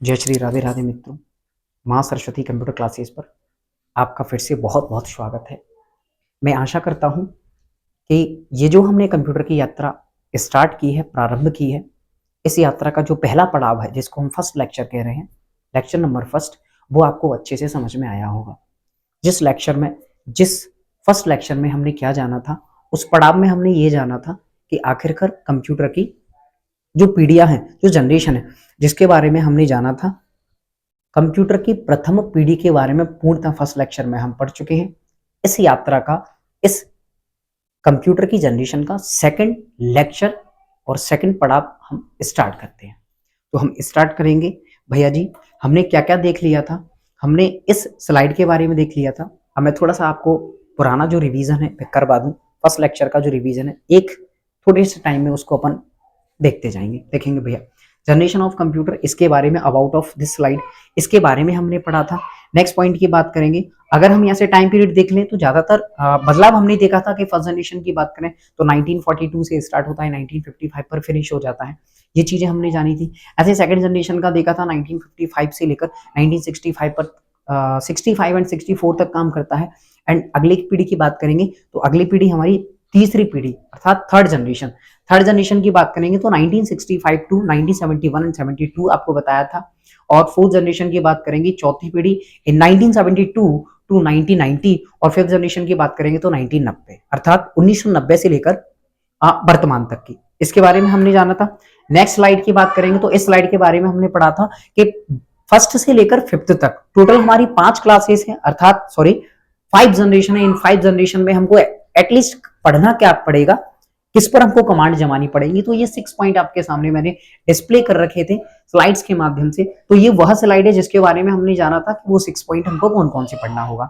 जय श्री राधे राधे मित्रों। माँ सरस्वती कंप्यूटर क्लासेस पर आपका फिर से बहुत बहुत स्वागत है। मैं आशा करता हूँ कि ये जो हमने कंप्यूटर की यात्रा स्टार्ट की है, प्रारंभ की है, इस यात्रा का जो पहला पड़ाव है जिसको हम फर्स्ट लेक्चर कह रहे हैं, लेक्चर नंबर फर्स्ट, वो आपको अच्छे से समझ में आया होगा। जिस फर्स्ट लेक्चर में हमने क्या जाना था, उस पड़ाव में हमने ये जाना था कि आखिरकार कंप्यूटर की जो पीढ़ियां हैं, जो जनरेशन है, जिसके बारे में हमने जाना था, कंप्यूटर की प्रथम पीढ़ी के बारे में पूर्णतः फर्स्ट लेक्चर में हम पढ़ चुके हैं। इस यात्रा का, इस कंप्यूटर की जनरेशन का सेकंड लेक्चर और सेकंड पड़ाव हम स्टार्ट करते हैं। तो हम स्टार्ट करेंगे। भैया जी, हमने क्या क्या देख लिया था? हमने इस स्लाइड के बारे में देख लिया था। अब मैं थोड़ा सा आपको पुराना जो रिवीजन है मैं करवा दूं। फर्स्ट लेक्चर का जो रिवीजन है, एक थोड़े से टाइम में उसको अपन देखते जाएंगे, देखेंगे। भैया, जनरेशन ऑफ कंप्यूटर, इसके बारे में, अबाउट ऑफ दिस स्लाइड, इसके बारे में हमने पढ़ा था। नेक्स्ट पॉइंट की बात करेंगे। अगर हम यहाँ से टाइम पीरियड देख लें तो ज्यादातर बदलाव हमने देखा था कि फर्स्ट जनरेशन की बात करें तो 1942 से स्टार्ट होता है, 1955 पर फिनिश हो जाता है। ये चीजें हमने जानी थी। ऐसे सेकंड जनरेशन का देखा था, 1955 से लेकर 1965 पर 65 एंड 64 तक काम करता है। एंड अगली पीढ़ी की बात करेंगे तो अगली पीढ़ी हमारी तीसरी पीढ़ी अर्थात थर्ड जनरेशन की बात करेंगे तो 1965 टू 1971 एंड 72 आपको बताया था। और फोर्थ जनरेशन की बात करेंगे, चौथी पीढ़ी, इन 1972 टू 1990। और फिफ्थ जनरेशन की बात करेंगे तो 1990 अर्थात 1990 से लेकर वर्तमान तक की, इसके बारे में हमने जाना था। नेक्स्ट स्लाइड की बात करेंगे तो इस स्लाइड के बारे में हमने पढ़ा था कि फर्स्ट से लेकर फिफ्थ तक टोटल हमारी 5 क्लासेस हैं, अर्थात सॉरी 5 जनरेशन है। इन 5 जनरेशन में हमको एटलीस्ट पढ़ना क्या पड़ेगा, किस पर हमको कमांड जमानी पड़ेगी। तो ये 6 पॉइंट आपके सामने मैंने डिस्प्ले कर रखे थे स्लाइड्स के माध्यम से। तो ये वह स्लाइड है जिसके बारे में हमने जाना था कि वो 6 पॉइंट हमको कौन कौन से पढ़ना होगा।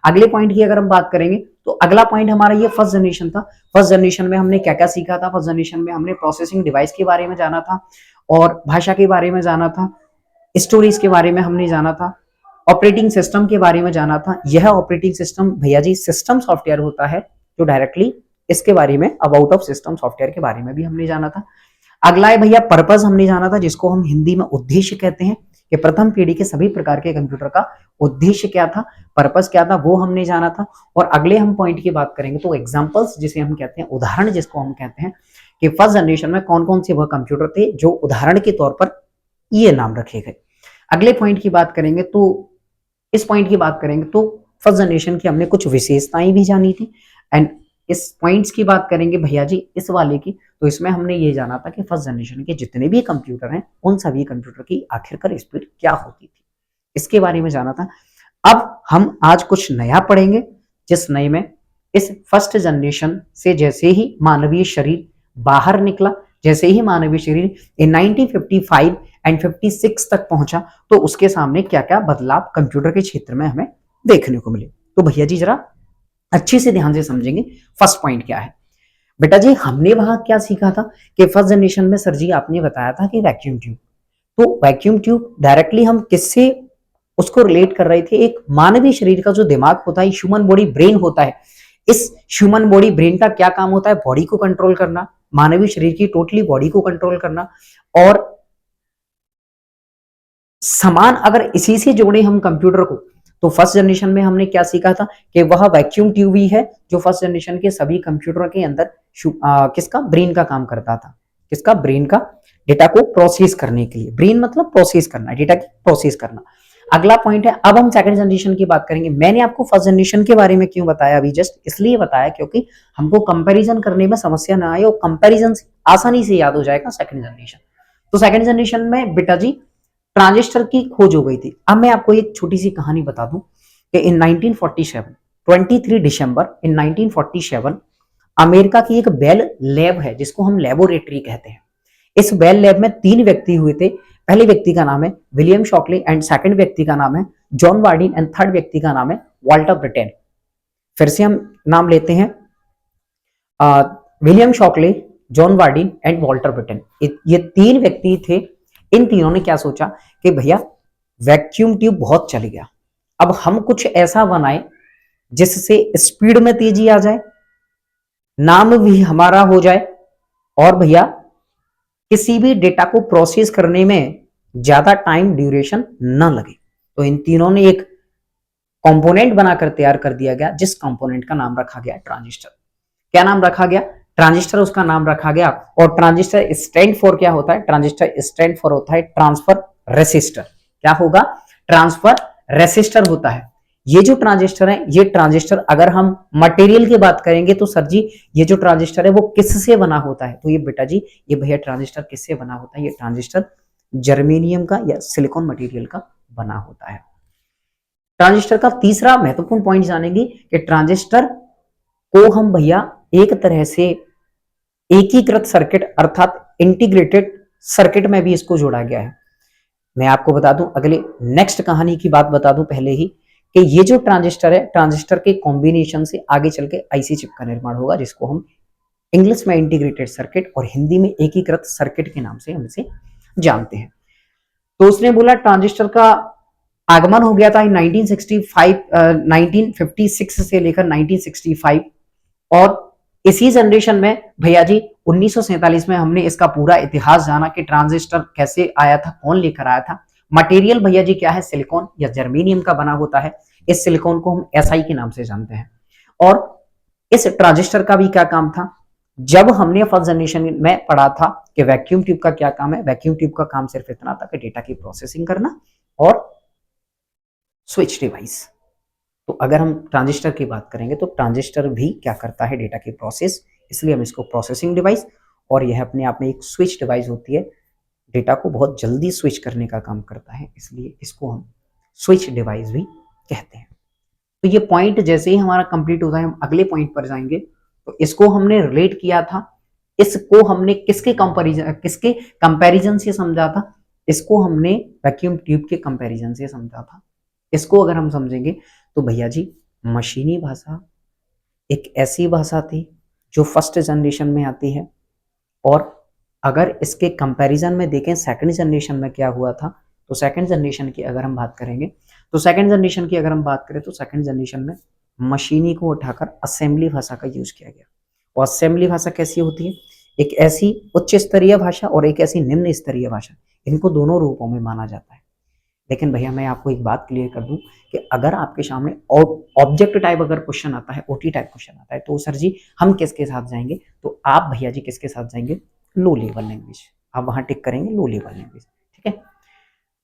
अगले पॉइंट की अगर हम बात करेंगे तो अगला पॉइंट हमारा ये फर्स्ट जनरेशन था। फर्स्ट जनरेशन में हमने क्या क्या सीखा था? फर्स्ट जनरेशन में हमने प्रोसेसिंग डिवाइस के बारे में जाना था, और भाषा के बारे में जाना था, स्टोरेज के बारे में हमने जाना था, ऑपरेटिंग सिस्टम के बारे में जाना था। यह ऑपरेटिंग सिस्टम भैया जी सिस्टम सॉफ्टवेयर होता है जो डायरेक्टली, इसके बारे में अबाउट ऑफ सिस्टम सॉफ्टवेयर के बारे में भी हमने जाना था। अगला है भैया पर्पस, हमने जाना था, जिसको हम हिंदी में उद्देश्य कहते हैं कि प्रथम पीढ़ी के सभी प्रकार के कंप्यूटर का उद्देश्य क्या था, पर्पस क्या था, वो हमने जाना था। और अगले हम पॉइंट की बात करेंगे तो एग्जांपल्स, जिसे हम कहते हैं उदाहरण, जिसको हम कहते हैं कि फर्स्ट जनरेशन में कौन कौन से वह कंप्यूटर थे जो उदाहरण के तौर पर ये नाम रखे गए। अगले पॉइंट की बात करेंगे तो इस पॉइंट की बात करेंगे तो फर्स्ट जनरेशन की हमने कुछ विशेषताएं भी जानी थी। एंड इस पॉइंट्स की बात करेंगे भैया जी इस वाले की, तो इसमें हमने ये जाना था कि फर्स्ट जनरेशन के जितने भी कंप्यूटर हैं उन सभी कंप्यूटर की आखिरकार स्पीड क्या होती थी, इसके बारे में जाना था। अब हम आज कुछ नया पढ़ेंगे, जिस नए में इस फर्स्ट जनरेशन से जैसे ही मानवीय शरीर बाहर निकला, जैसे ही मानवीय शरीर इन 1955 एंड 56 तक पहुंचा, तो उसके सामने क्या क्या बदलाव कंप्यूटर के क्षेत्र में हमें देखने को मिले। तो भैया जी जरा अच्छे से ध्यान से समझेंगे फर्स्ट पॉइंट क्या है। बेटा जी, हमने वहां क्या सीखा था कि फर्स्ट जनरेशन में सर जी आपने बताया था कि वैक्यूम ट्यूब, तो वैक्यूम ट्यूब डायरेक्टली हम किससे उसको रिलेट कर रहे थे? एक मानवीय शरीर का जो दिमाग होता है, ह्यूमन बॉडी ब्रेन होता है, इस ह्यूमन बॉडी ब्रेन का क्या काम होता है? बॉडी को कंट्रोल करना, मानवीय शरीर की टोटली बॉडी को कंट्रोल करना। और समान अगर इसी से जोड़े हम कंप्यूटर को, तो फर्स्ट जनरेशन में हमने क्या सीखा था कि वह वैक्यूम ट्यूब ही है जो फर्स्ट जनरेशन के सभी कंप्यूटरों के अंदर किसका ब्रेन का काम करता था, किसका ब्रेन का, डेटा को प्रोसेस करने के लिए। ब्रेन मतलब प्रोसेस करना, डेटा की प्रोसेस करना। अगला पॉइंट है, अब हम सेकंड जनरेशन की बात करेंगे। मैंने आपको फर्स्ट जनरेशन के बारे में क्यों बताया अभी, जस्ट इसलिए बताया क्योंकि हमको कंपैरिजन करने में समस्या ना आए और कंपैरिजन आसानी से याद हो जाएगा सेकंड जनरेशन। तो सेकंड जनरेशन में बेटा जी ट्रांजिस्टर की खोज हो गई थी। अब मैं आपको एक छोटी सी कहानी बता दूं कि इन 1947 23 दिसंबर इन 1947 अमेरिका की एक बेल लैब है जिसको हम लेबोरेटरी कहते हैं। इस बेल लैब में 3 व्यक्ति हुए थे। पहले व्यक्ति का नाम है विलियम शॉकले एंड सेकंड व्यक्ति का नाम है जॉन वार्डिन एंड थर्ड व्यक्ति का नाम है वाल्टर ब्रिटेन। फिर से हम नाम लेते हैं, William Shockley, John Bardeen and Walter Brattain. ये 3 व्यक्ति थे। इन तीनों ने क्या सोचा कि भैया वैक्यूम ट्यूब बहुत चल गया, अब हम कुछ ऐसा बनाए जिससे स्पीड में तेजी आ जाए, नाम भी हमारा हो जाए, और भैया किसी भी डेटा को प्रोसेस करने में ज्यादा टाइम ड्यूरेशन न लगे। तो इन तीनों ने एक कंपोनेंट बनाकर तैयार कर दिया गया, जिस कंपोनेंट का नाम रखा गया ट्रांजिस्टर। क्या नाम रखा गया? ट्रांजिस्टर उसका नाम रखा गया। और ट्रांजिस्टर स्टैंड फॉर क्या होता है? ट्रांजिस्टर स्टैंड फॉर होता है ट्रांसफर रेसिस्टर। क्या होगा? ट्रांसफर रेसिस्टर होता है। ये जो ट्रांजिस्टर है, ये ट्रांजिस्टर अगर हम मटेरियल की बात करेंगे तो सर जी ये जो ट्रांजिस्टर है वो किससे बना होता है? तो ये बेटा जी, ये भैया ट्रांजिस्टर किससे बना होता है? ये ट्रांजिस्टर जर्मेनियम का या सिलिकॉन मटेरियल का बना होता है। ट्रांजिस्टर का तीसरा महत्वपूर्ण पॉइंट जानेंगे कि ट्रांजिस्टर को हम भैया एक तरह से एकीकृत सर्किट अर्थात इंटीग्रेटेड सर्किट में भी इसको जोड़ा गया है। मैं आपको बता दूं, अगले नेक्स्ट कहानी की बात बता दूं पहले ही, कि ये जो ट्रांजिस्टर है, ट्रांजिस्टर के कॉम्बिनेशन से आगे चल के आईसी चिप का निर्माण होगा, जिसको हम इंग्लिश में इंटीग्रेटेड सर्किट और हिंदी में एकीकृत सर्किट के नाम से हम इसे जानते हैं। तो उसने बोला ट्रांजिस्टर का आगमन हो गया था 1956 से लेकर 1965, और इसी जनरेशन में भैया जी 1947 में हमने इसका पूरा इतिहास जाना कि ट्रांजिस्टर कैसे आया था, कौन लेकर आया था। मटेरियल भैया जी क्या है? सिलिकॉन या जर्मेनियम का बना होता है। इस सिलिकॉन को हम एसआई के नाम से जानते हैं। और इस ट्रांजिस्टर का भी क्या काम था? जब हमने फर्स्ट जनरेशन में पढ़ा था कि वैक्यूम ट्यूब का क्या काम है, वैक्यूम ट्यूब का काम सिर्फ इतना था कि डेटा की प्रोसेसिंग करना और स्विच डिवाइस। तो अगर हम ट्रांजिस्टर की बात करेंगे तो ट्रांजिस्टर भी क्या करता है? डेटा की प्रोसेस, इसलिए हम इसको प्रोसेसिंग डिवाइस, और यह अपने आप में एक स्विच डिवाइस होती है, डेटा को बहुत जल्दी स्विच करने का काम करता है, इसलिए इसको हम स्विच डिवाइस भी कहते हैं। तो ये पॉइंट जैसे ही हमारा कंप्लीट होता है हम अगले पॉइंट पर जाएंगे। तो इसको हमने रिलेट किया था, इसको हमने किसके कंपैरिजन से समझा था? इसको हमने वैक्यूम ट्यूब के कंपैरिजन से समझा था। इसको अगर हम समझेंगे तो भैया जी मशीनी भाषा एक ऐसी भाषा थी जो फर्स्ट जनरेशन में आती है, और अगर इसके कंपैरिजन में देखें सेकंड जनरेशन में क्या हुआ था, तो सेकंड जनरेशन की अगर हम बात करेंगे तो सेकंड जनरेशन की अगर हम बात करें तो सेकंड जनरेशन में मशीनी को उठाकर असेंबली भाषा का यूज किया गया। और असेंबली भाषा कैसी होती है? एक ऐसी उच्च स्तरीय भाषा और एक ऐसी निम्न स्तरीय भाषा, इनको दोनों रूपों में माना जाता है। लेकिन भैया मैं आपको एक बात क्लियर कर दूं कि अगर आपके सामने ऑब्जेक्ट टाइप अगर क्वेश्चन आता है, ओटी टाइप क्वेश्चन आता है, तो सर जी हम किसके साथ जाएंगे? तो आप भैया जी किसके साथ जाएंगे? Low level language. आप वहां टिक करेंगे लो लेवल लैंग्वेज, ठीक है।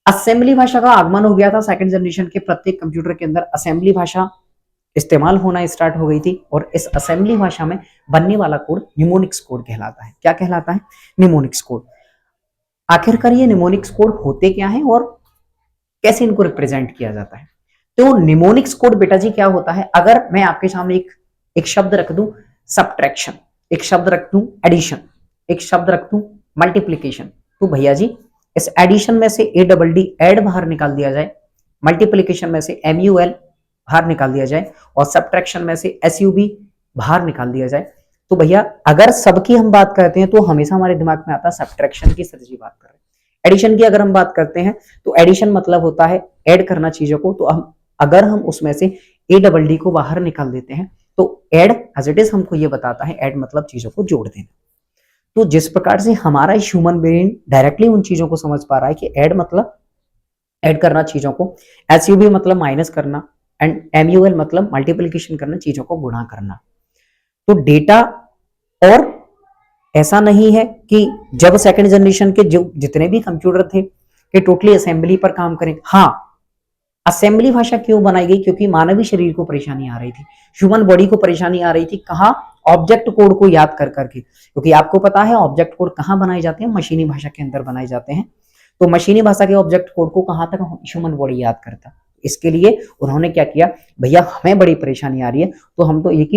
असेंबली भाषा का आगमन हो गया था सेकंड जनरेशन के प्रत्येक कंप्यूटर के अंदर असेंबली भाषा इस्तेमाल होना स्टार्ट हो गई थी, और इस असेंबली भाषा में बनने वाला कोड निमोनिक्स कोड कहलाता है। क्या कहलाता है? Mnemonics code. आखिरकार ये निमोनिक्स कोड होते क्या है और कैसे इनको रिप्रेजेंट किया जाता है? तो निमोनिक्स कोड बेटा जी क्या होता है? अगर मैं आपके सामने एक शब्द रख दूं सब्ट्रैक्शन, एक शब्द रख दूं एडिशन, एक शब्द रख दूं मल्टीप्लिकेशन, तो भैया जी इस एडिशन में से ए डबल डी एड बाहर निकाल दिया जाए, मल्टीप्लिकेशन में से MUL बाहर निकाल दिया जाए, और सब्ट्रैक्शन में से SUB बाहर निकाल दिया जाए, तो भैया अगर सबकी हम बात करते हैं तो हमेशा हमारे दिमाग में आता है सब्ट्रैक्शन की। सर जी बात कर रहे हैं एडिशन की अगर हम बात करते हैं तो एडिशन मतलब होता है ऐड करना चीजों को। तो हम अगर हम उसमें से ए डबल डी को बाहर निकाल देते हैं तो ऐड एज इट इज हमको ये बताता है ऐड मतलब चीजों को जोड़ देना। तो जिस प्रकार से हमारा ह्यूमन ब्रेन डायरेक्टली उन चीजों को समझ पा रहा है कि ऐड मतलब ऐड करना चीजों को, SUB मतलब माइनस करना, एंड MUL मतलब मल्टीप्लीकेशन करना, चीजों को गुणा करना। तो डेटा, और ऐसा नहीं है कि जब सेकंड जनरेशन के जो जितने भी कंप्यूटर थे कि टोटली असेंबली पर काम करें। हाँ, असेंबली भाषा क्यों बनाई गई? क्योंकि मानवीय शरीर को परेशानी आ रही थी, ह्यूमन बॉडी को परेशानी आ रही थी। कहाँ? ऑब्जेक्ट कोड को याद कर करके, क्योंकि आपको पता है ऑब्जेक्ट कोड कहाँ बनाए जाते हैं? मशीनी भाषा के अंदर बनाए जाते हैं। तो मशीनी भाषा के ऑब्जेक्ट कोड को कहाँ तक ह्यूमन बॉडी याद करता? इसके लिए उन्होंने क्या किया, भैया हमें बड़ी परेशानी आ रही है तो हम तो एक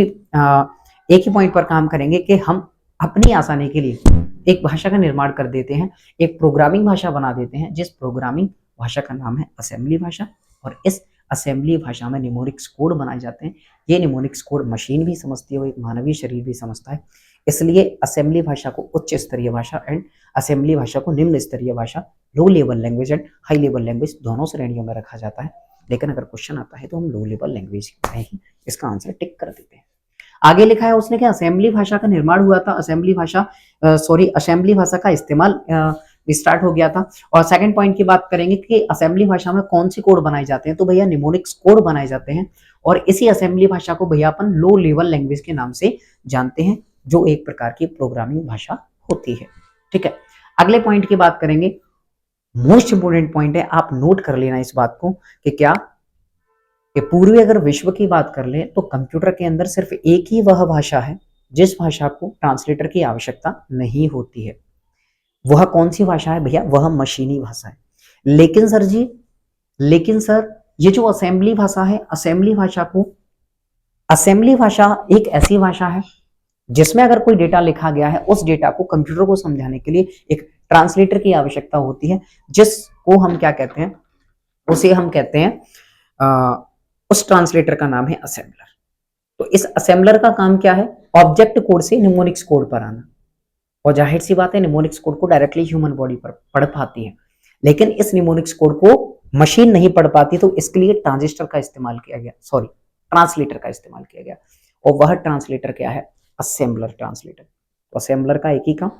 ही पॉइंट पर काम करेंगे कि हम अपनी आसानी के लिए एक भाषा का निर्माण कर देते हैं, एक प्रोग्रामिंग भाषा बना देते हैं, जिस प्रोग्रामिंग भाषा का नाम है असेंबली भाषा। और इस असेंबली भाषा में निमोनिक्स कोड बनाए जाते हैं। ये निमोनिक्स कोड मशीन भी समझती है, वो एक मानवीय शरीर भी समझता है। इसलिए असेंबली भाषा को उच्च स्तरीय भाषा एंड असेंबली भाषा को निम्न स्तरीय भाषा, low level language and high level language दोनों श्रेणियों में रखा जाता है। लेकिन अगर क्वेश्चन आता है तो हम लो लेवल लैंग्वेज में ही इसका आंसर टिक कर देते हैं। आगे लिखा है उसने कि असेंबली भाषा का निर्माण हुआ था, असेंबली भाषा का इस्तेमाल स्टार्ट हो गया था। और सेकंड पॉइंट की बात करेंगे कि असेंबली भाषा में कौन से कोड बनाए जाते हैं, तो भैया निमोनिक्स कोड बनाए जाते हैं। और इसी असेंबली भाषा को भैया अपन लो लेवल लैंग्वेज के नाम से जानते हैं, जो एक प्रकार की प्रोग्रामिंग भाषा होती है। ठीक है, अगले पॉइंट की बात करेंगे, मोस्ट इंपोर्टेंट पॉइंट है, आप नोट कर लेना इस बात को कि क्या कि पूर्वी अगर विश्व की बात कर ले तो कंप्यूटर के अंदर सिर्फ एक ही वह भाषा है जिस भाषा को ट्रांसलेटर की आवश्यकता नहीं होती है। वह कौन सी भाषा है भैया? वह मशीनी भाषा है। लेकिन सर जी, लेकिन सर ये जो असेंबली भाषा है, असेंबली भाषा एक ऐसी भाषा है जिसमें अगर कोई डेटा लिखा गया है, उस डेटा को कंप्यूटर को समझाने के लिए एक ट्रांसलेटर की आवश्यकता होती है, जिसको हम क्या कहते हैं, उसे हम कहते हैं उस ट्रांसलेटर का नाम है असेंबलर। तो इस असेंबलर का काम क्या है? ऑब्जेक्ट कोड से निमोनिक्स कोड पर आना। और जाहिर सी बात है, निमोनिक्स कोड को डायरेक्टली ह्यूमन बॉडी पर पढ़ पाती है, लेकिन इस निमोनिक्स कोड को मशीन नहीं पढ़ पाती, तो इसके लिए ट्रांजिस्टर का इस्तेमाल किया गया, सॉरी ट्रांसलेटर का इस्तेमाल किया गया। और वह ट्रांसलेटर क्या है? Assembler translator. तो असेंबलर का एक ही काम,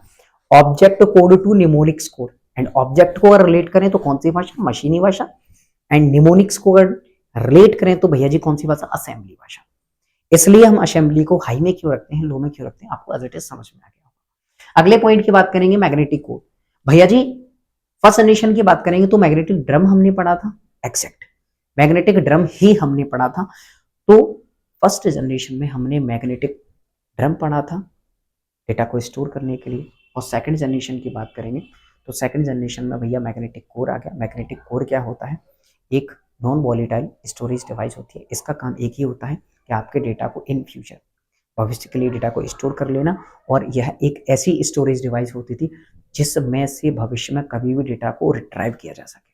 object code to mnemonics code. And object को अगर रिलेट करें तो कौन सी भाषा? मशीनी भाषा। एंड निमोनिक्स को अगर रिलेट करें तो भैया जी कौन सी भाषा? असेंबली भाषा। इसलिए हम असेंबली को हाई में क्यों रखते हैं, लो में क्यों रखते हैं, आपको एज इट इज समझ में आ गया। अगले पॉइंट की बात करेंगे, मैग्नेटिक कोड। भैया जी फर्स्ट जनरेशन की बात करेंगे तो मैग्नेटिक ड्रम हमने पढ़ा था, एग्जैक्ट मैग्नेटिक ड्रम ही हमने पढ़ा था। तो फर्स्ट जनरेशन में हमने मैग्नेटिक ड्रम पढ़ा था डेटा को स्टोर करने के लिए। और सेकंड जनरेशन की बात करेंगे तो सेकंड जनरेशन में भैया मैग्नेटिक कोर आ गया। मैग्नेटिक कोर क्या होता है? एक नॉन वॉलेटाइल स्टोरेज डिवाइस होती है। इसका काम एक ही होता है कि आपके डेटा को इन फ्यूचर, भविष्य के लिए डेटा को स्टोर कर लेना। और यह एक ऐसी स्टोरेज डिवाइस होती थी जिसमें से भविष्य में कभी भी डेटा को रिट्राइव किया जा सके,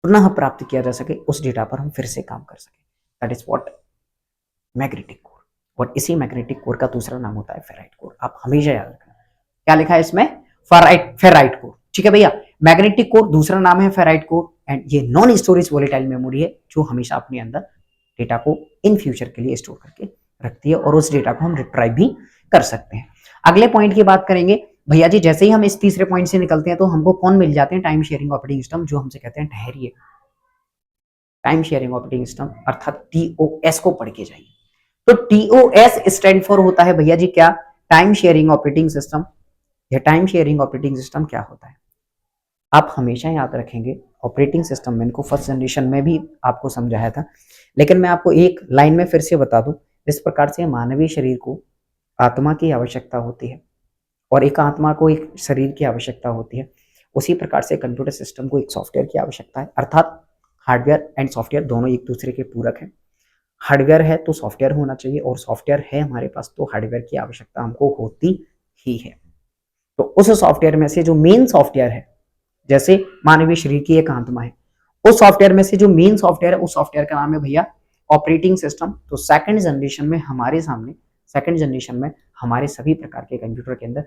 पुनः प्राप्त किया जा सके, उस डेटा पर हम फिर से काम कर सके। That is what magnetic core. और इसी मैग्नेटिक कोर का दूसरा नाम होता है फेराइट कोर। आप हमेशा याद रखना, क्या लिखा है इसमें? Ferrite core. ठीक है भैया, मैग्नेटिक कोर दूसरा नाम है फेराइट कोर। एंड ये नॉन स्टोरेज वोलेटाइल मेमोरी है जो हमेशा अपने अंदर डेटा को इन फ्यूचर के लिए स्टोर करके रखती है, और उस डेटा को हम रिट्राइव भी कर सकते हैं। अगले पॉइंट की बात करेंगे भैया जी, जैसे ही हम इस तीसरे पॉइंट से निकलते हैं तो हमको कौन मिल जाते हैं? टाइम शेयरिंग ऑपरेटिंग सिस्टम, जो हमसे कहते हैं ठहरिए, टाइम शेयरिंग ऑपरेटिंग सिस्टम अर्थात टीओएस को पढ़ के जाइए। तो टीओएस स्टैंड फॉर होता है भैया जी क्या? Time sharing operating system. यह टाइम शेयरिंग ऑपरेटिंग सिस्टम क्या होता है? आप हमेशा याद रखेंगे, ऑपरेटिंग सिस्टम में इनको फर्स्ट जनरेशन में भी आपको समझाया था, लेकिन मैं आपको एक लाइन में फिर से बता दूं, जिस प्रकार से मानवीय शरीर को आत्मा की आवश्यकता होती है और एक आत्मा को एक शरीर की आवश्यकता होती है, उसी प्रकार से कंप्यूटर सिस्टम को एक सॉफ्टवेयर की आवश्यकता है। अर्थात हार्डवेयर एंड सॉफ्टवेयर दोनों एक दूसरे के पूरक हैं। हार्डवेयर है तो सॉफ्टवेयर होना चाहिए, और सॉफ्टवेयर है हमारे पास तो हार्डवेयर की आवश्यकता हमको होती ही है। तो उस सॉफ्टवेयर में से जो मेन सॉफ्टवेयर है, जैसे मानवीय शरीर की एक आत्मा है, उस सॉफ्टवेयर में से जो मेन सॉफ्टवेयर है, उस सॉफ्टवेयर का नाम है भैया ऑपरेटिंग सिस्टम। तो सेकंड जनरेशन में हमारे सामने, सेकंड जनरेशन में हमारे सभी प्रकार के कंप्यूटर के अंदर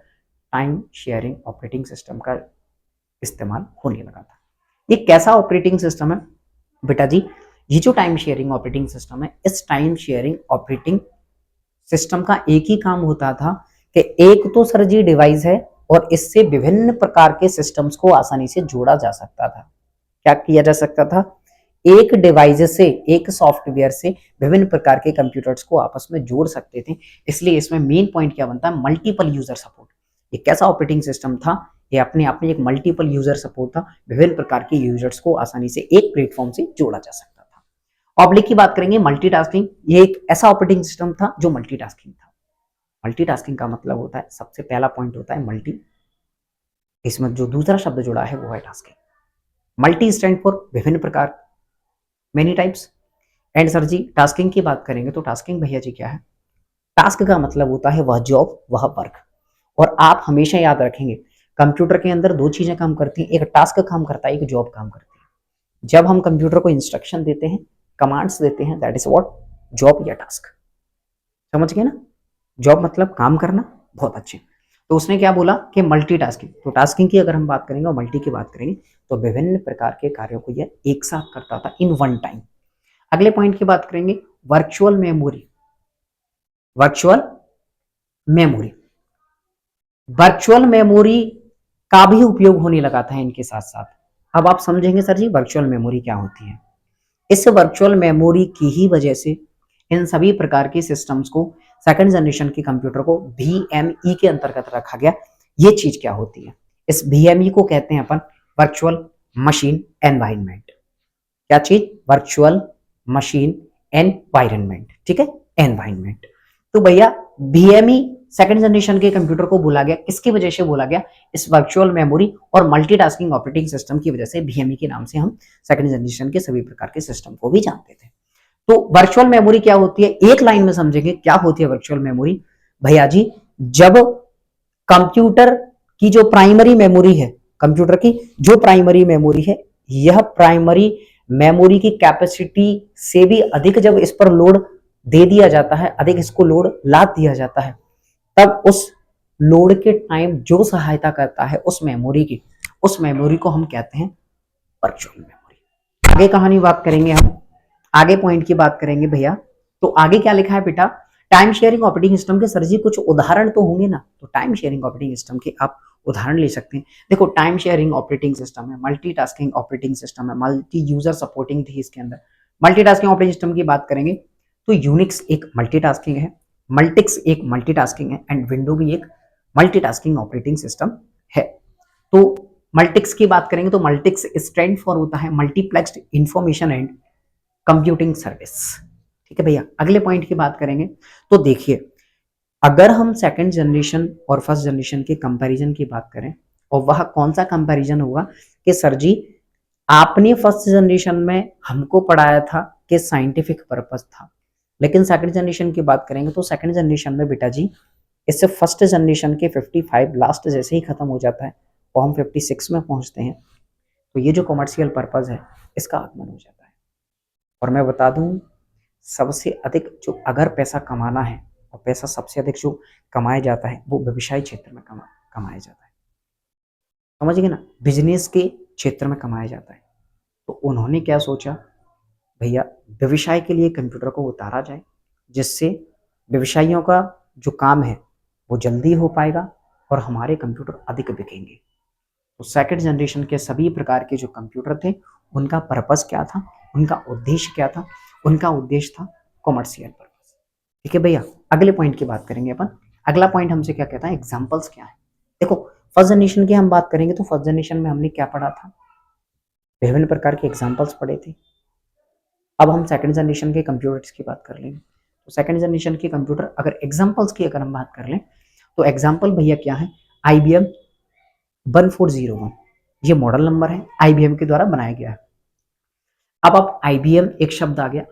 टाइम शेयरिंग ऑपरेटिंग सिस्टम का इस्तेमाल होने लगा था। ये कैसा ऑपरेटिंग सिस्टम है बेटा जी? ये जो टाइम शेयरिंग ऑपरेटिंग सिस्टम है, इस टाइम शेयरिंग ऑपरेटिंग सिस्टम का एक ही काम होता था कि एक तो सर जी डिवाइस है, और इससे विभिन्न प्रकार के सिस्टम्स को आसानी से जोड़ा जा सकता था। क्या किया जा सकता था? एक डिवाइस से, एक सॉफ्टवेयर से विभिन्न प्रकार के कंप्यूटर्स को आपस में जोड़ सकते थे। इसलिए इसमें मेन पॉइंट क्या बनता है? Multiple user support. ये कैसा ऑपरेटिंग सिस्टम था? ये अपने आप में एक मल्टीपल यूजर सपोर्ट था। विभिन्न प्रकार के यूजर्स को आसानी से एक प्लेटफॉर्म से जोड़ा जा सकता था। ऑब्लिक की बात करेंगे, मल्टीटास्किंग। ये एक ऐसा ऑपरेटिंग सिस्टम था जो मल्टीटास्किंग था। मल्टीटास्किंग का मतलब होता है, सबसे पहला पॉइंट होता है मल्टी, इसमें जो दूसरा शब्द जुड़ा है वो है टास्किंग। मल्टी स्टैंड फॉर विभिन्न प्रकार, many types. And sir ji tasking की बात करेंगे तो टास्किंग भैया जी क्या है? टास्क का मतलब होता है वह जॉब, वह वर्क। और आप हमेशा याद रखेंगे, कंप्यूटर के अंदर दो चीजें काम करती हैं, एक टास्क काम करता है, एक जॉब काम करती है। जब हम कंप्यूटर को इंस्ट्रक्शन देते हैं, कमांड्स देते हैं, दैट इज व्हाट? जॉब या टास्क। समझ गए ना? जॉब मतलब काम करना, बहुत अच्छे। तो उसने क्या बोला कि मल्टीटास्किंग। तो टास्किंग की अगर हम बात करेंगे और मल्टी की बात करेंगे तो विभिन्न प्रकार के कार्यों को यह एक साथ करता था इन वन टाइम। अगले पॉइंट की बात करेंगे, virtual memory. Virtual memory, virtual memory का भी उपयोग होने लगा था इनके साथ साथ। अब आप समझेंगे सर जी वर्चुअल मेमोरी क्या होती है। इस वर्चुअल मेमोरी की ही वजह से इन सभी प्रकार के सिस्टम्स को सेकंड जनरेशन के कंप्यूटर को VME के अंतर्गत रखा गया। ये चीज क्या होती है, इस VME को कहते हैं अपन वर्चुअल मशीन एनवायरनमेंट। क्या चीज, वर्चुअल मशीन एनवायरनमेंट, ठीक है, एनवायरनमेंट। तो भैया VME सेकंड जनरेशन के कंप्यूटर को बोला गया, किसकी वजह से बोला गया, इस वर्चुअल मेमोरी और मल्टीटास्किंग ऑपरेटिंग सिस्टम की वजह से VME के नाम से हम सेकंड जनरेशन के सभी प्रकार के सिस्टम को भी जानते थे। तो वर्चुअल मेमोरी क्या होती है, एक लाइन में समझेंगे क्या होती है वर्चुअल मेमोरी। भैया जी जब कंप्यूटर की जो प्राइमरी मेमोरी है, कंप्यूटर की जो प्राइमरी मेमोरी है, यह प्राइमरी मेमोरी की कैपेसिटी से भी अधिक जब इस पर लोड दे दिया जाता है, अधिक इसको लोड लाद दिया जाता है, तब उस लोड के टाइम जो सहायता करता है उस मेमोरी की, उस मेमोरी को हम कहते हैं वर्चुअल मेमोरी। आगे कहानी बात करेंगे हम, आगे पॉइंट की बात करेंगे भैया। तो आगे क्या लिखा है बेटा, टाइम शेयरिंग ऑपरेटिंग सिस्टम के सर जी कुछ उदाहरण तो होंगे ना, तो टाइम शेयरिंग ऑपरेटिंग सिस्टम के आप उदाहरण ले सकते हैं। देखो टाइम शेयरिंग ऑपरेटिंग सिस्टम है, मल्टीटास्किंग ऑपरेटिंग सिस्टम है, मल्टी यूजर सपोर्टिंग थी इसके अंदर। मल्टीटास्किंग ऑपरेटिंग सिस्टम की बात करेंगे तो यूनिक्स एक मल्टीटास्किंग है, मल्टिक्स एक मल्टीटास्किंग है एंड विंडो भी एक मल्टीटास्किंग ऑपरेटिंग सिस्टम है। तो मल्टिक्स की बात करेंगे तो मल्टिक्स स्टैंड फॉर होता है multiplexed information and computing service. ठीक है भैया, अगले पॉइंट की बात करेंगे तो देखिए अगर हम सेकंड जनरेशन और फर्स्ट जनरेशन के कंपैरिजन की बात करें, और वह कौन सा कंपैरिजन होगा कि सर जी आपने फर्स्ट जनरेशन में हमको पढ़ाया था कि साइंटिफिक पर्पस था, लेकिन सेकंड जनरेशन की बात करेंगे तो सेकंड जनरेशन में बेटा जी इससे फर्स्ट जनरेशन के 55 लास्ट जैसे ही खत्म हो जाता है और हम 56 में पहुंचते हैं, तो ये जो कॉमर्शियल पर्पस है इसका आगमन हो जाता है। और मैं बता दूं सबसे अधिक जो अगर पैसा कमाना है और पैसा सबसे अधिक जो कमाया जाता है वो व्यवसाय क्षेत्र में कमाया जाता है, समझ गए ना, बिजनेस के क्षेत्र में कमाया जाता है। तो उन्होंने क्या सोचा, भैया व्यवसाय के लिए कंप्यूटर को उतारा जाए जिससे व्यवसायियों का जो काम है वो जल्दी हो पाएगा और हमारे कंप्यूटर अधिक बिकेंगे। तो सेकंड जनरेशन के सभी प्रकार के जो कंप्यूटर थे उनका पर्पस क्या था, उनका उद्देश्य क्या था, उनका उद्देश्य था कॉमर्शियल पर्पस। ठीक है भैया, अगले पॉइंट की बात करेंगे अपन। अगला पॉइंट हमसे क्या कहता है, एग्जांपल्स क्या है। देखो फर्स्ट जनरेशन की हम बात करेंगे तो फर्स्ट जनरेशन में हमने क्या पढ़ा था, विभिन्न प्रकार के एग्जांपल्स पढ़े थे। अब हम सेकंड जनरेशन के कंप्यूटर्स की बात कर लेंगे। तो सेकंड जनरेशन के कंप्यूटर अगर एग्जांपल्स की अगर हम बात कर लें तो एग्जांपल भैया क्या है, IBM 1401 ये मॉडल नंबर है, IBM के द्वारा बनाया गया है। अब आप IBM एक शब्द आ गया,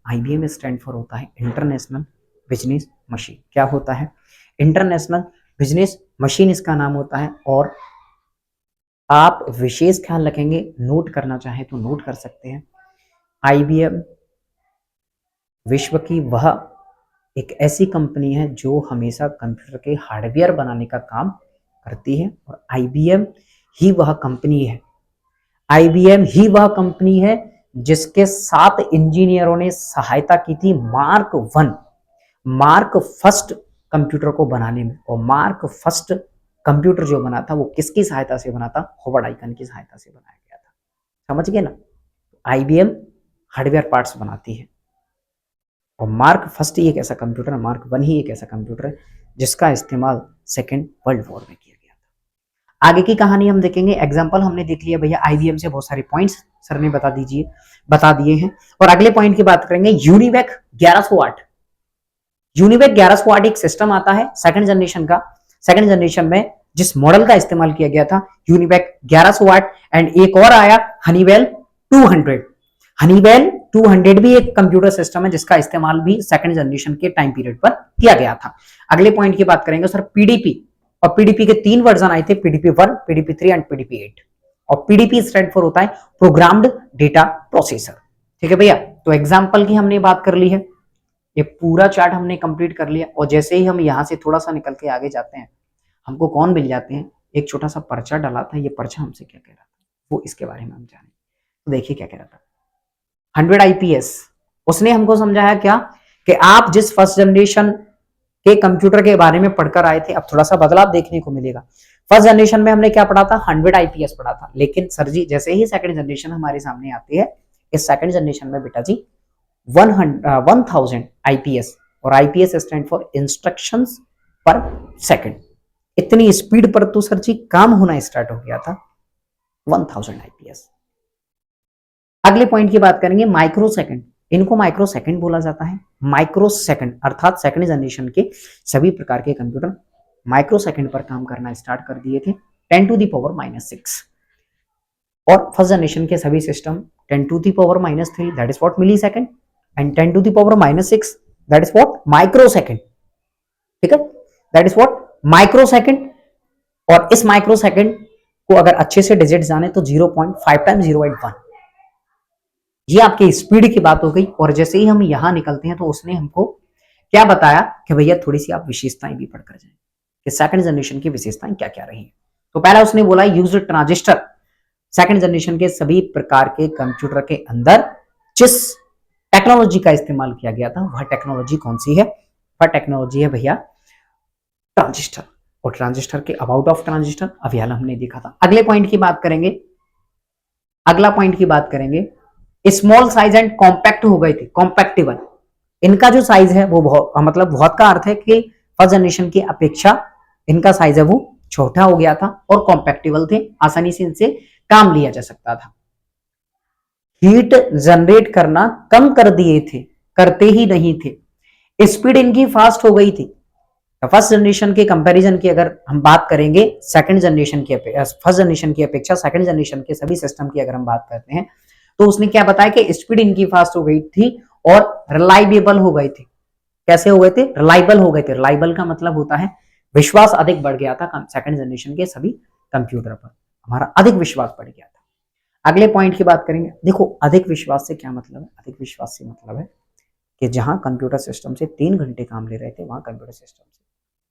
IBM स्टैंड फॉर होता है इंटरनेशनल बिजनेस मशीन। क्या होता है, इंटरनेशनल बिजनेस मशीन इसका नाम होता है। और आप विशेष ख्याल रखेंगे, नोट करना चाहे तो नोट कर सकते हैं, IBM विश्व की वह एक ऐसी कंपनी है जो हमेशा कंप्यूटर के हार्डवेयर बनाने का काम करती है और IBM ही वह कंपनी है, IBM ही वह कंपनी है जिसके 7 इंजीनियरों ने सहायता की थी मार्क फर्स्ट कंप्यूटर को बनाने में। और मार्क फर्स्ट कंप्यूटर जो बना था वो किसकी सहायता से बना था, हॉवर्ड आइकन की सहायता से बनाया गया था। समझ गए ना, IBM हार्डवेयर पार्ट्स बनाती है और मार्क फर्स्ट ही एक ऐसा कंप्यूटर है, मार्क 1 ही एक ऐसा कंप्यूटर है जिसका इस्तेमाल सेकेंड वर्ल्ड वॉर में किया गया था। आगे की कहानी हम देखेंगे, एग्जांपल हमने देख लिया भैया, IBM से बहुत सारे पॉइंट्स सर ने बता दिए हैं। और अगले पॉइंट की बात करेंगे, यूनिवैक 1108। यूनिवैक 1108 एक सिस्टम आता है सेकंड जनरेशन का, सेकंड जनरेशन में जिस मॉडल का इस्तेमाल किया गया था यूनिवैक 1108। एंड एक और आया हनीवेल 200। हनीवेल 200 भी एक कंप्यूटर सिस्टम है जिसका इस्तेमाल भी सेकंड जनरेशन के टाइम पीरियड पर किया गया था। अगले पॉइंट की बात करेंगे सर, PDP। और PDP के 3 वर्जन आए थे, PDP 1, PDP 3 एंड PDP 8। और PDP स्टैंड फॉर होता है प्रोग्राम्ड डेटा प्रोसेसर। ठीक है भैया, तो एग्जांपल की हमने बात कर ली है, ये पूरा चार्ट हमने कंप्लीट कर लिया। और जैसे ही हम यहां से थोड़ा सा निकल के आगे जाते हैं हमको कौन मिल जाते हैं, एक छोटा सा पर्चा डाला था, ये पर्चा हमसे क्या कह रहा था वो इसके बारे में हम जाने। तो देखिए क्या कह रहा था, 100 IPS उसने हमको समझाया क्या कि आप जिस फर्स्ट जनरेशन के कंप्यूटर के बारे में पढ़कर आए थे अब थोड़ा सा बदलाव देखने को मिलेगा। फर्स्ट जनरेशन में हमने क्या पढ़ा था, 100 आईपीएस पढ़ा था, लेकिन सर जी जैसे ही सेकंड जनरेशन हमारे सामने आती है, इस सेकंड जनरेशन में बेटा जी 1000 आईपीएस, और आईपीएस स्टैंड फॉर इंस्ट्रक्शंस पर सेकंड। इतनी स्पीड पर तो सर जी काम होना स्टार्ट हो गया था, 1000 आईपीएस। अगले पॉइंट की बात करेंगे माइक्रो सेकंड। इनको माइक्रो सेकंड बोला जाता है। माइक्रो सेकंड अर्थात सेकंड जनरेशन के सभी प्रकार के कंप्यूटर माइक्रो सेकंड पर काम करना स्टार्ट कर दिए थे, 10⁻⁻⁶। और फर्स्ट जनरेशन के सभी system 10⁻⁻³ that is what millisecond, and 10⁻⁻⁶ that is what microsecond. ठीक है, that is what microsecond. और इस माइक्रो सेकंड को अगर अच्छे से डिजिट जाने तो 0.5 × 0.1, ये आपकी स्पीड की बात हो गई। और जैसे ही हम यहां निकलते हैं तो उसने हमको क्या बताया कि भैया थोड़ी सी आप विशेषताएं भी पढ़कर जाएं कि सेकंड जनरेशन की विशेषताएं क्या क्या रही। तो पहला उसने बोला यूज ट्रांजिस्टर। सेकंड जनरेशन के सभी प्रकार के कंप्यूटर के अंदर जिस टेक्नोलॉजी का इस्तेमाल किया गया था वह टेक्नोलॉजी कौन सी है, वह टेक्नोलॉजी है भैया ट्रांजिस्टर। और ट्रांजिस्टर के अबाउट ऑफ ट्रांजिस्टर अभी हाल हमने देखा था। अगले पॉइंट की बात करेंगे, अगला पॉइंट की बात करेंगे, स्मॉल साइज एंड कॉम्पैक्ट हो गए थे, कॉम्पैक्टेबल। इनका जो साइज है वो बहुत, मतलब बहुत का अर्थ है कि फर्स्ट जनरेशन की अपेक्षा इनका साइज है वो छोटा हो गया था और कॉम्पैक्टेबल थे, आसानी से इनसे काम लिया जा सकता था। हीट जनरेट करना कम कर दिए थे, करते ही नहीं थे। स्पीड इनकी फास्ट हो गई थी। फर्स्ट जनरेशन के कंपैरिजन की अगर हम बात करेंगे, सेकंड जनरेशन की फर्स्ट जनरेशन की अपेक्षा सेकंड जनरेशन के सभी सिस्टम की अगर हम बात करते हैं तो उसने क्या बताया कि स्पीड इनकी फास्ट हो गई थी और रिलायबल हो गए थे। कैसे हो गए थे, रिलायबल हो गए थे। रिलायबल का मतलब होता है विश्वास अधिक बढ़ गया था सेकंड जनरेशन के सभी कंप्यूटर पर, हमारा अधिक विश्वास बढ़ गया था। अगले पॉइंट की बात करेंगे। देखो अधिक विश्वास से क्या मतलब है, अधिक विश्वास से मतलब है कि जहां कंप्यूटर सिस्टम से 3 घंटे काम ले रहे थे वहां कंप्यूटर सिस्टम से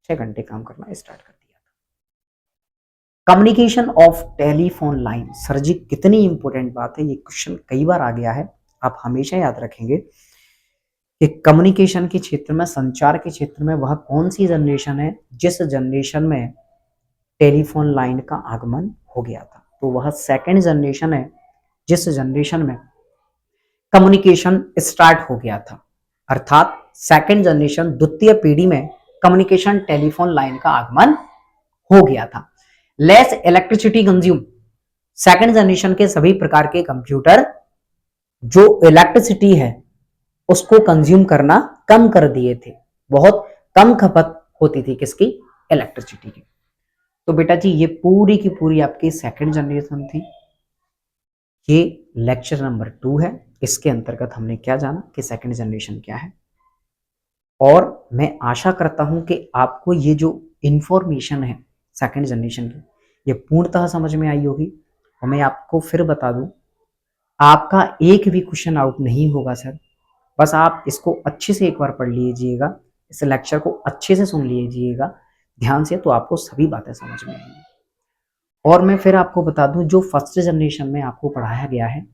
6 घंटे काम करना स्टार्ट कर दिया था। Communication of telephone line. Sir ji कितनी इंपॉर्टेंट बात है, ये क्वेश्चन कई बार आ गया है, आप हमेशा याद रखेंगे कि कम्युनिकेशन के क्षेत्र में, संचार के क्षेत्र में वह कौन सी जनरेशन है जिस जनरेशन में टेलीफोन लाइन का आगमन हो गया था। तो वह सेकंड जनरेशन है जिस जनरेशन में कम्युनिकेशन स्टार्ट हो गया था, अर्थात सेकंड जनरेशन द्वितीय पीढ़ी में कम्युनिकेशन टेलीफोन लाइन का आगमन हो गया था। Less electricity consume. Second generation के सभी प्रकार के कंप्यूटर जो इलेक्ट्रिसिटी है उसको कंज्यूम करना कम कर दिए थे, बहुत कम खपत होती थी किसकी, इलेक्ट्रिसिटी की। तो बेटा जी ये पूरी की पूरी आपकी सेकंड जनरेशन थी। ये लेक्चर नंबर 2 है। इसके अंतर्गत हमने क्या जाना कि सेकंड जनरेशन क्या है, और मैं आशा करता हूं कि आपको ये जो इंफॉर्मेशन है सेकंड जनरेशन की ये पूर्णतः समझ में आई होगी। और मैं आपको फिर बता दूं, आपका एक भी क्वेश्चन आउट नहीं होगा सर, बस आप इसको अच्छे से एक बार पढ़ लीजिएगा, इस लेक्चर को अच्छे से सुन लीजिएगा ध्यान से, तो आपको सभी बातें समझ में आएंगी। और मैं फिर आपको बता दूं जो फर्स्ट जनरेशन में आपको पढ़ाया गया है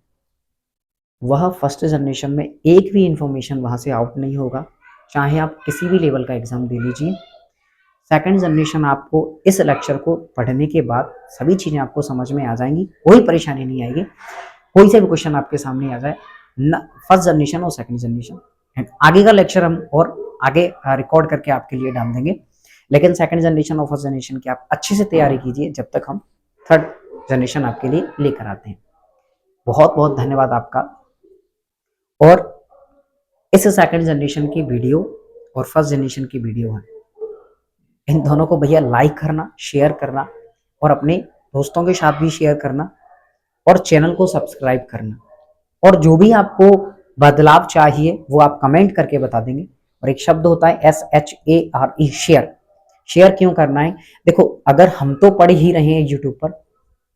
वह फर्स्ट जनरेशन में एक भी इंफॉर्मेशन वहां से आउट नहीं होगा, चाहे आप किसी भी लेवल का एग्जाम दे लीजिए। सेकंड जनरेशन आपको इस लेक्चर को पढ़ने के बाद सभी चीजें आपको समझ में आ जाएंगी, कोई परेशानी नहीं आएगी। कोई से भी क्वेश्चन आपके सामने आ जाए, फर्स्ट जनरेशन और सेकंड जनरेशन, आगे का लेक्चर हम और आगे रिकॉर्ड करके आपके लिए डाल देंगे। लेकिन सेकंड जनरेशन और फर्स्ट जनरेशन की आप अच्छे से तैयारी कीजिए जब तक हम थर्ड जनरेशन आपके लिए लेकर आते हैं। बहुत बहुत धन्यवाद आपका। और इस सेकंड जनरेशन की वीडियो और फर्स्ट जनरेशन की वीडियो है, इन दोनों को भैया लाइक करना, शेयर करना और अपने दोस्तों के साथ भी शेयर करना और चैनल को सब्सक्राइब करना। और जो भी आपको बदलाव चाहिए वो आप कमेंट करके बता देंगे। और एक शब्द होता है SHARE, शेयर। शेयर क्यों करना है, देखो अगर हम तो पढ़ ही रहे हैं यूट्यूब पर,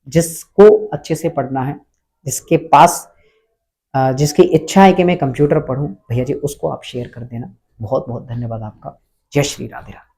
जिसको अच्छे से पढ़ना है, जिसके पास जिसकी इच्छा है कि मैं कंप्यूटर पढूं, भैया जी उसको आप शेयर कर देना। बहुत बहुत धन्यवाद आपका। जय श्री राधे राधे।